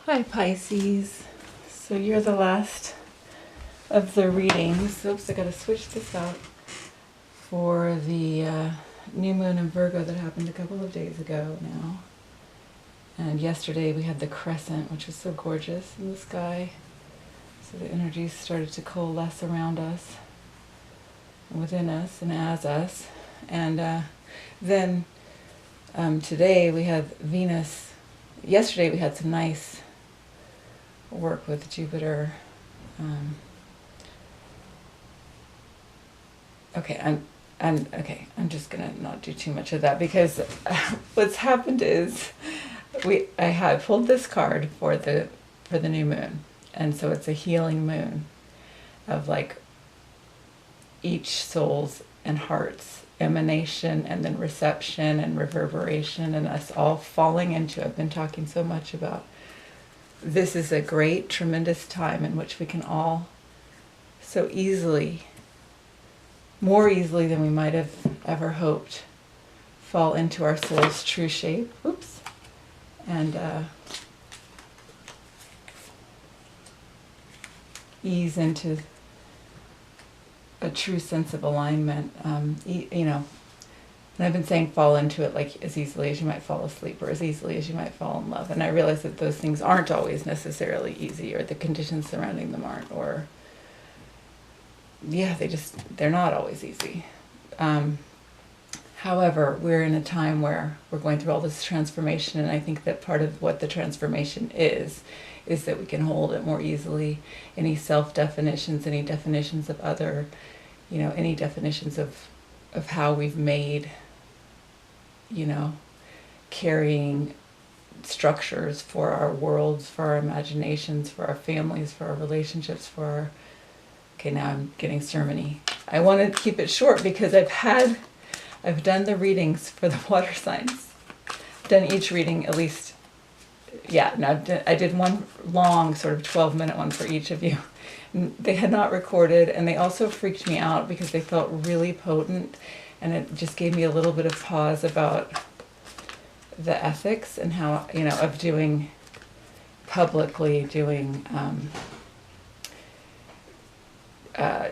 Hi Pisces. So you're the last of the readings. Oops, I gotta switch this out for the new moon in Virgo that happened a couple of days ago now. And yesterday we had the crescent, which was so gorgeous in the sky. So the energies started to coalesce around us, and within us, and as us. And then today we had Venus. Yesterday we had some nice work with Jupiter. I'm just gonna not do too much of that because what's happened is I had pulled this card for the new moon, and so it's a healing moon of like each soul's and heart's emanation and then reception and reverberation and us all falling into. I've been talking so much about this is a great, tremendous time in which we can all so easily, more easily than we might have ever hoped, fall into our soul's true shape. Oops. And ease into a true sense of alignment. And I've been saying fall into it like as easily as you might fall asleep or as easily as you might fall in love. And I realize that those things aren't always necessarily easy, or the conditions surrounding them aren't, or they're not always easy. However, we're in a time where we're going through all this transformation, and I think that part of what the transformation is that we can hold it more easily. Any self-definitions, any definitions of other, any definitions of how we've made, carrying structures for our worlds, for our imaginations, for our families, for our relationships, for our... Okay, now I'm getting sermon-y. I want to keep it short because I've done the readings for the water signs. I've done each reading at least, I did one long sort of 12-minute one for each of you. They had not recorded, and they also freaked me out because they felt really potent, and it just gave me a little bit of pause about the ethics and how, of publicly doing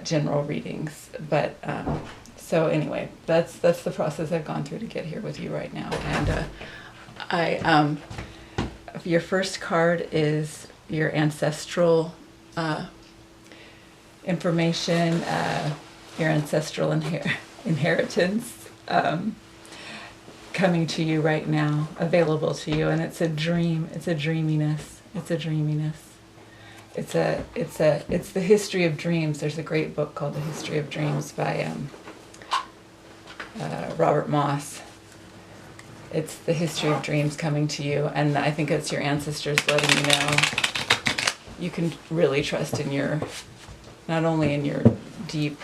general readings. But so anyway, that's the process I've gone through to get here with you right now. And your first card is your ancestral information, your ancestral inheritance coming to you right now, available to you, and it's a dream. It's a dreaminess. It's the history of dreams. There's a great book called The History of Dreams by Robert Moss. It's the history of dreams coming to you, and I think it's your ancestors letting you know you can really trust in not only in your deep,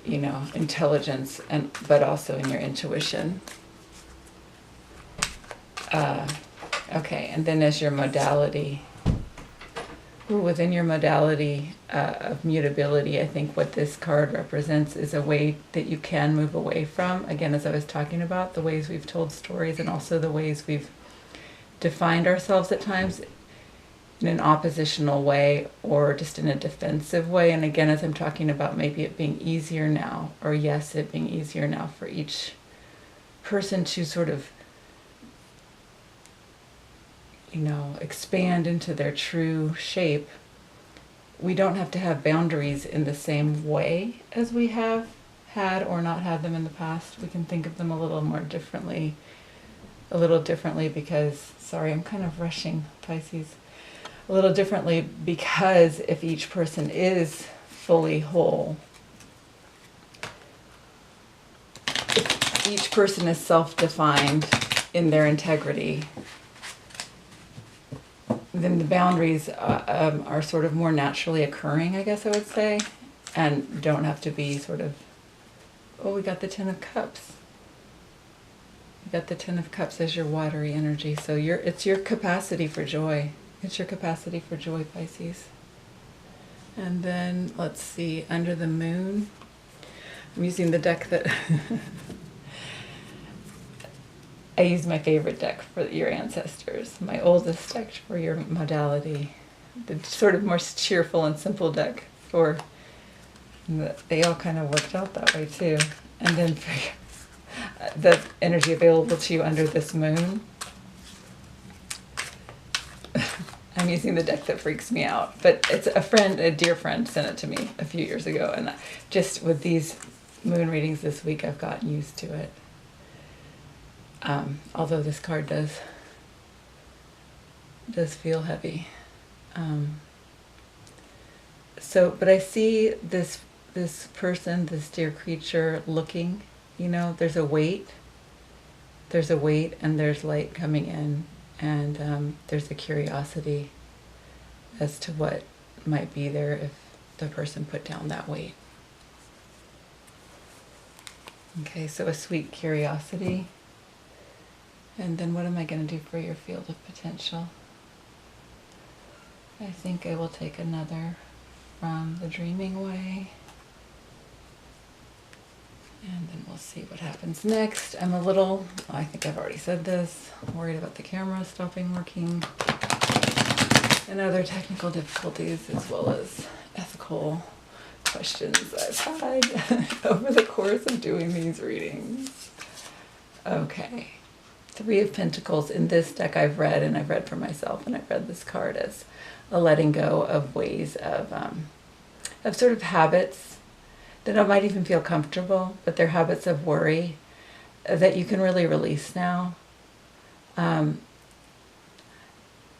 intelligence, but also in your intuition. Okay, and then as your modality, within your modality of mutability, I think what this card represents is a way that you can move away from, again, as I was talking about, the ways we've told stories and also the ways we've defined ourselves at times in an oppositional way or just in a defensive way. And again, as I'm talking about maybe it being easier now, or it being easier now for each person to sort of expand into their true shape. We don't have to have boundaries in the same way as we have had or not had them in the past. We can think of them a little differently because, sorry, I'm kind of rushing, Pisces. A little differently because if each person is fully whole, if each person is self-defined in their integrity, then the boundaries are sort of more naturally occurring, I guess I would say, and don't have to be sort of, we got the Ten of Cups. You got the Ten of Cups as your watery energy, so it's your capacity for joy. It's your capacity for joy, Pisces. And then, let's see, under the moon, I'm using the deck that I used my favorite deck for your ancestors, my oldest deck for your modality, the sort of more cheerful and simple deck for, they all kind of worked out that way too. And then for the energy available to you under this moon, I'm using the deck that freaks me out, but it's a dear friend sent it to me a few years ago, and just with these moon readings this week, I've gotten used to it. Although this card does feel heavy. But I see this person, this dear creature looking, there's a weight, and there's light coming in, and there's a curiosity as to what might be there if the person put down that weight. Okay, so a sweet curiosity. And then what am I going to do for your field of potential? I think I will take another from the Dreaming Way. And then we'll see what happens next. I'm a little, I think I've already said this, worried about the camera stopping working. And other technical difficulties, as well as ethical questions I've had over the course of doing these readings. Okay. Three of Pentacles. In this deck I've read, and I've read for myself, and I've read this card as a letting go of ways of sort of habits that I might even feel comfortable, but they're habits of worry that you can really release now.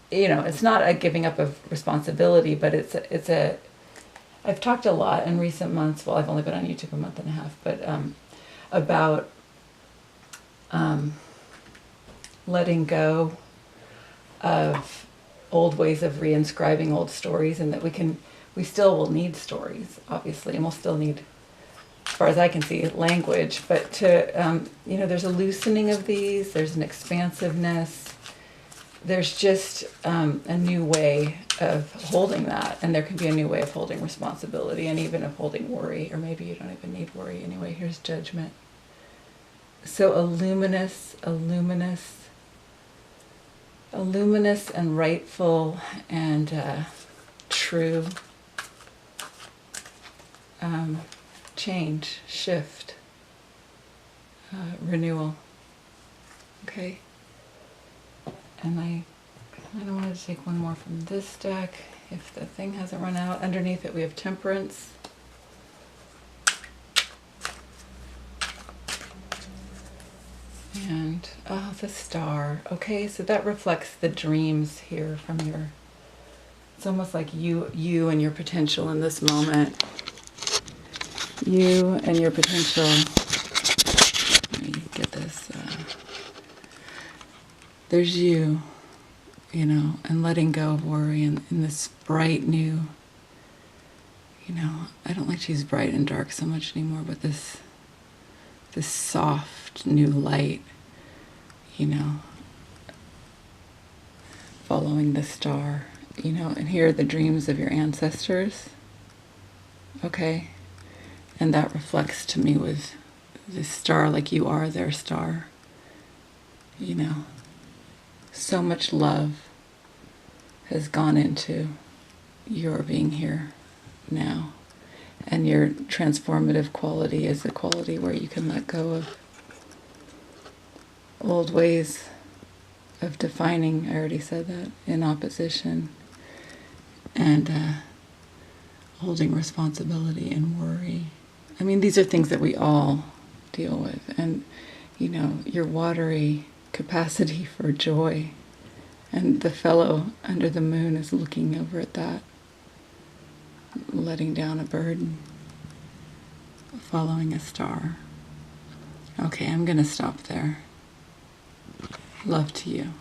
It's not a giving up of responsibility, but I've talked a lot in recent months, well, I've only been on YouTube a month and a half, but about letting go of old ways of reinscribing old stories, and that we still will need stories, obviously, and we'll still need, as far as I can see, language, but there's a loosening of these, there's an expansiveness, there's just a new way of holding that, and there can be a new way of holding responsibility, and even of holding worry, or maybe you don't even need worry anyway. Here's Judgment. So a luminous and rightful and true change, shift, renewal. Okay. And I kind of wanted to take one more from this deck, if the thing hasn't run out. Underneath it we have Temperance. And, the Star. Okay, so that reflects the dreams here from your, it's almost like you and your potential in this moment. You and your potential. Let me get this. There's you, and letting go of worry, and in this bright new, I don't like to use bright and dark so much anymore, but this soft new light, following the star, and here are the dreams of your ancestors. Okay, and that reflects to me with this star, like you are their star. So much love has gone into your being here now. And your transformative quality is a quality where you can let go of old ways of defining, I already said that, in opposition, and holding responsibility and worry. I mean, these are things that we all deal with. And, your watery capacity for joy. And the fellow under the moon is looking over at that, letting down a burden, following a star. Okay, I'm going to stop there. Love to you.